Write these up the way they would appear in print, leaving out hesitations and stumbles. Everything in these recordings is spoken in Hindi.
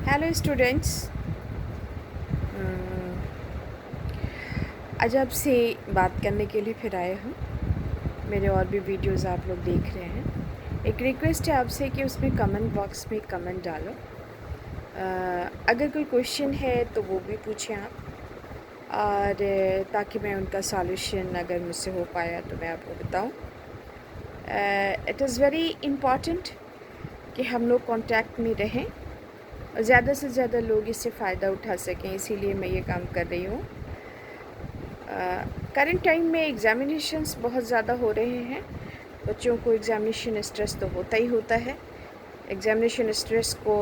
Hello students. आज आपसे बात करने के लिए फिर आए हम। मेरे और भी वीडियोस आप लोग देख रहे हैं। एक रिक्वेस्ट है आपसे कि उसमें कमेंट बॉक्स में कमेंट डालो। अगर कोई क्वेश्चन है तो वो भी पूछें आप, और ताकि मैं उनका सॉल्यूशन अगर मुझसे हो पाया तो मैं आपको बताऊं। इट इज़ वेरी इम्पॉर्टेंट कि हम लोग कांटेक्ट में रहें और ज़्यादा से ज़्यादा लोग इससे फ़ायदा उठा सकें, इसीलिए मैं ये काम कर रही हूँ। करंट टाइम में एग्ज़ामिनेशंस बहुत ज़्यादा हो रहे हैं। बच्चों को एग्ज़ामिनेशन स्ट्रेस तो होता ही होता है। एग्ज़ामिनेशन स्ट्रेस को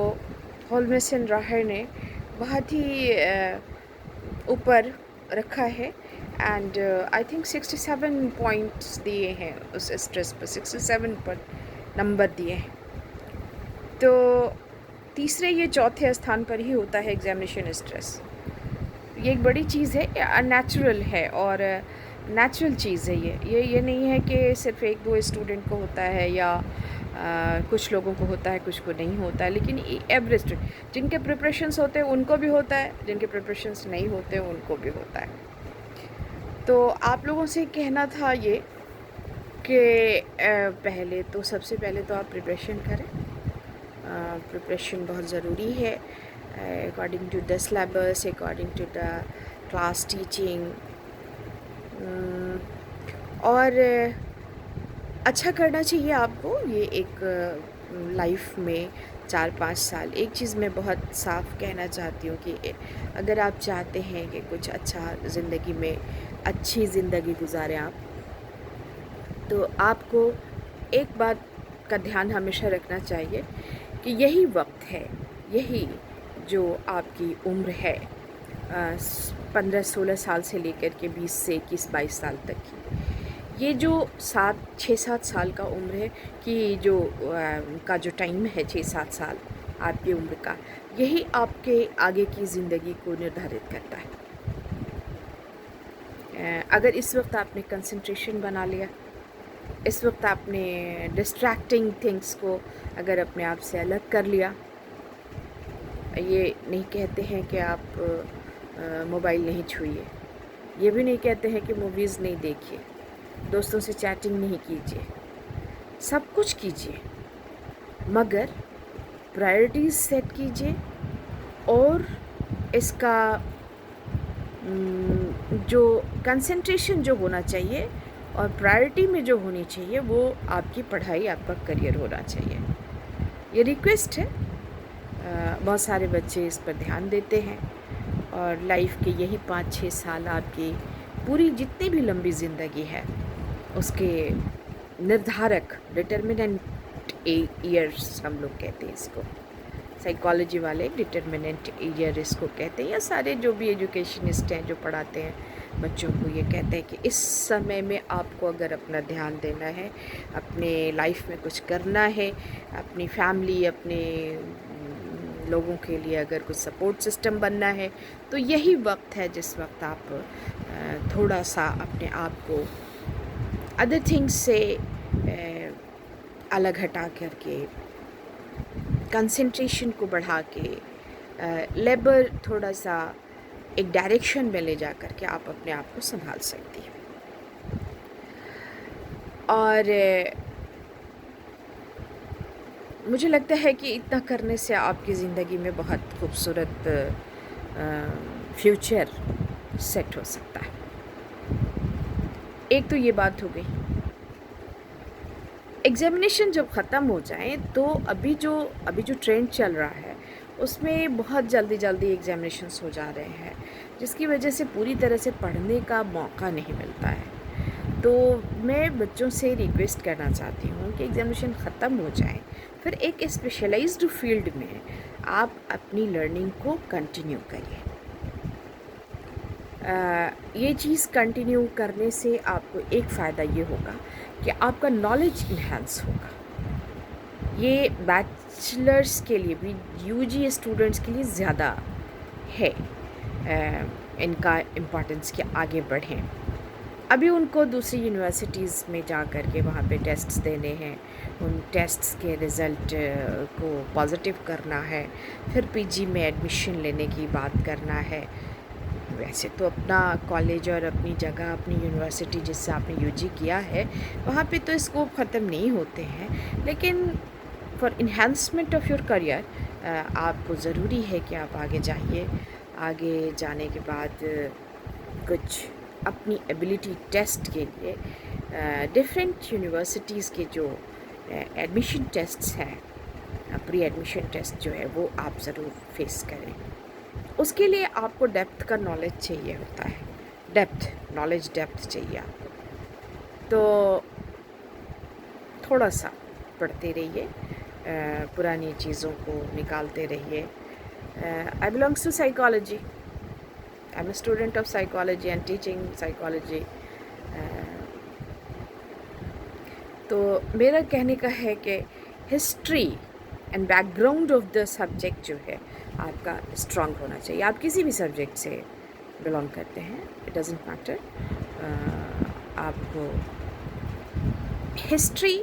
होलमिसन राहर ने बहुत ही ऊपर रखा है, एंड आई थिंक 67 पॉइंट्स दिए हैं उस स्ट्रेस पर, 67 पर नंबर दिए हैं। तो तीसरे या चौथे स्थान पर ही होता है एग्ज़ामिनेशन स्ट्रेस। ये एक बड़ी चीज़ है, नेचुरल है और नेचुरल चीज़ है। ये नहीं है कि सिर्फ एक दो स्टूडेंट को होता है या कुछ लोगों को होता है, कुछ को नहीं होता है, लेकिन एवरेज जिनके प्रिपरेशंस होते हैं उनको भी होता है, जिनके प्रिपरेशंस नहीं होते उनको भी होता है। तो आप लोगों से कहना था ये कि सबसे पहले तो आप प्रिपरेशन करें। प्रिपरेशन बहुत ज़रूरी है according to the syllabus, according to the class teaching. और अच्छा करना चाहिए आपको। ये एक लाइफ में 4-5 साल, एक चीज़ मैं बहुत साफ कहना चाहती हूँ कि अगर आप चाहते हैं कि कुछ अच्छा ज़िंदगी में अच्छी ज़िंदगी गुजारें आप, तो आपको एक बात का ध्यान हमेशा रखना चाहिए कि यही वक्त है, यही जो आपकी उम्र है 15-16 साल से लेकर के 20 से 21-22 साल तक की, ये जो 6-7 साल का उम्र है कि का जो टाइम है 6-7 साल आपकी उम्र का, यही आपके आगे की ज़िंदगी को निर्धारित करता है। अगर इस वक्त आपने कंसंट्रेशन बना लिया, इस वक्त आपने डिस्ट्रैक्टिंग थिंग्स को अगर अपने आप से अलग कर लिया, ये नहीं कहते हैं कि आप मोबाइल नहीं छूइए, ये भी नहीं कहते हैं कि मूवीज़ नहीं देखिए, दोस्तों से चैटिंग नहीं कीजिए, सब कुछ कीजिए, मगर प्रायोरिटीज़ सेट कीजिए और इसका जो कंसंट्रेशन जो होना चाहिए और प्रायोरिटी में जो होनी चाहिए वो आपकी पढ़ाई, आपका करियर होना चाहिए। ये रिक्वेस्ट है। बहुत सारे बच्चे इस पर ध्यान देते हैं और लाइफ के यही 5-6 साल आपकी पूरी जितनी भी लंबी ज़िंदगी है उसके निर्धारक, डिटर्मिनेंट ईयर्स हम लोग कहते हैं इसको। साइकोलॉजी वाले डिटर्मिनेंट ईयर इसको कहते हैं, या सारे जो भी एजुकेशनिस्ट हैं जो पढ़ाते हैं बच्चों को, ये कहते हैं कि इस समय में आपको अगर अपना ध्यान देना है, अपने लाइफ में कुछ करना है, अपनी फैमिली, अपने लोगों के लिए अगर कुछ सपोर्ट सिस्टम बनना है, तो यही वक्त है जिस वक्त आप थोड़ा सा अपने आप को अदर थिंग्स से अलग हटा करके, कंसंट्रेशन को बढ़ा के, लेबर थोड़ा सा एक डायरेक्शन में ले जा कर के आप अपने आप को संभाल सकती हैं। और मुझे लगता है कि इतना करने से आपकी ज़िंदगी में बहुत खूबसूरत फ्यूचर सेट हो सकता है। एक तो ये बात हो गई। एग्ज़ामिनेशन जब ख़त्म हो जाए तो अभी जो ट्रेंड चल रहा है उसमें बहुत जल्दी एग्ज़ामिनेशंस हो जा रहे हैं, जिसकी वजह से पूरी तरह से पढ़ने का मौका नहीं मिलता है। तो मैं बच्चों से रिक्वेस्ट करना चाहती हूँ कि एग्ज़ामिनेशन ख़त्म हो जाए, फिर एक स्पेशलाइज्ड फील्ड में आप अपनी लर्निंग को कंटिन्यू करिए। ये चीज़ कंटिन्यू करने से आपको एक फ़ायदा ये होगा कि आपका नॉलेज इन्हांस होगा। ये बैचलर्स के लिए भी, यूजी स्टूडेंट्स के लिए ज़्यादा है इनका इम्पोर्टेंस कि आगे बढ़ें। अभी उनको दूसरी यूनिवर्सिटीज़ में जा कर के वहाँ पे टेस्ट्स देने हैं, उन टेस्ट्स के रिज़ल्ट को पॉजिटिव करना है, फिर पीजी में एडमिशन लेने की बात करना है। वैसे तो अपना कॉलेज और अपनी जगह, अपनी यूनिवर्सिटी जिससे आपने यूजी किया है, वहाँ पे तो स्कोप ख़त्म नहीं होते हैं, लेकिन for enhancement of your career आपको ज़रूरी है कि आप आगे जाइए। आगे जाने के बाद कुछ अपनी एबिलिटी टेस्ट के लिए डिफरेंट यूनिवर्सिटीज़ के जो एडमिशन टेस्ट्स हैं, प्री एडमिशन टेस्ट जो है वो आप ज़रूर फेस करें। उसके लिए आपको डेप्थ का नॉलेज चाहिए होता है, डेप्थ चाहिए आपको। तो थोड़ा सा पढ़ते रहिए, पुरानी चीज़ों को निकालते रहिए। I belongs to psychology, I am a student of psychology and teaching psychology. तो मेरा कहने का है कि history and background of the subject जो है आपका स्ट्रांग होना चाहिए। आप किसी भी सब्जेक्ट से बिलोंग करते हैं, इट डजेंट मैटर, आपको हिस्ट्री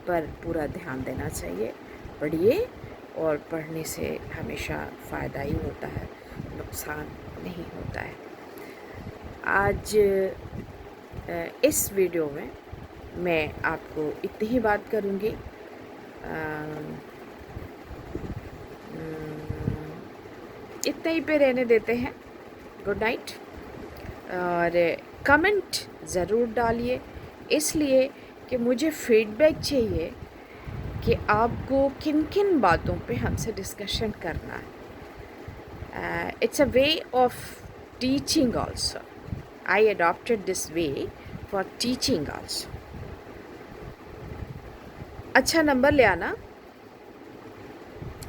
पर पूरा ध्यान देना चाहिए। पढ़िए, और पढ़ने से हमेशा फ़ायदा ही होता है, नुकसान नहीं होता है। आज इस वीडियो में मैं आपको इतनी ही बात करूँगी। इतना ही पे रहने देते हैं। Good night. और कमेंट ज़रूर डालिए, इसलिए कि मुझे फीडबैक चाहिए कि आपको किन किन बातों पे हमसे डिस्कशन करना है। It's a way of teaching also. I adopted this way for teaching also. अच्छा नंबर ले आना,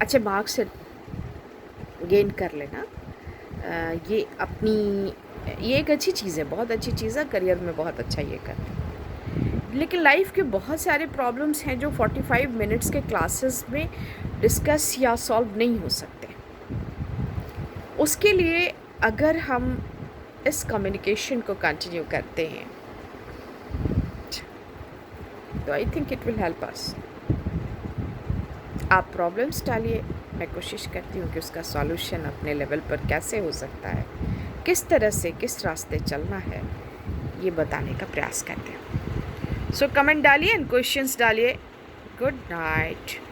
अच्छे मार्क्स से गेन कर लेना। ये एक अच्छी चीज़ है, बहुत अच्छी चीज़ है, करियर में बहुत अच्छा ये करना। लेकिन लाइफ के बहुत सारे प्रॉब्लम्स हैं जो 45 मिनट्स के क्लासेस में डिस्कस या सॉल्व नहीं हो सकते। उसके लिए अगर हम इस कम्युनिकेशन को कंटिन्यू करते हैं तो I think it will help us. आप प्रॉब्लम्स डालिए, मैं कोशिश करती हूँ कि उसका सॉल्यूशन अपने लेवल पर कैसे हो सकता है, किस तरह से, किस रास्ते चलना है, ये बताने का प्रयास करते हैं। सो कमेंट डालिए एंड क्वेश्चंस डालिए। Good night.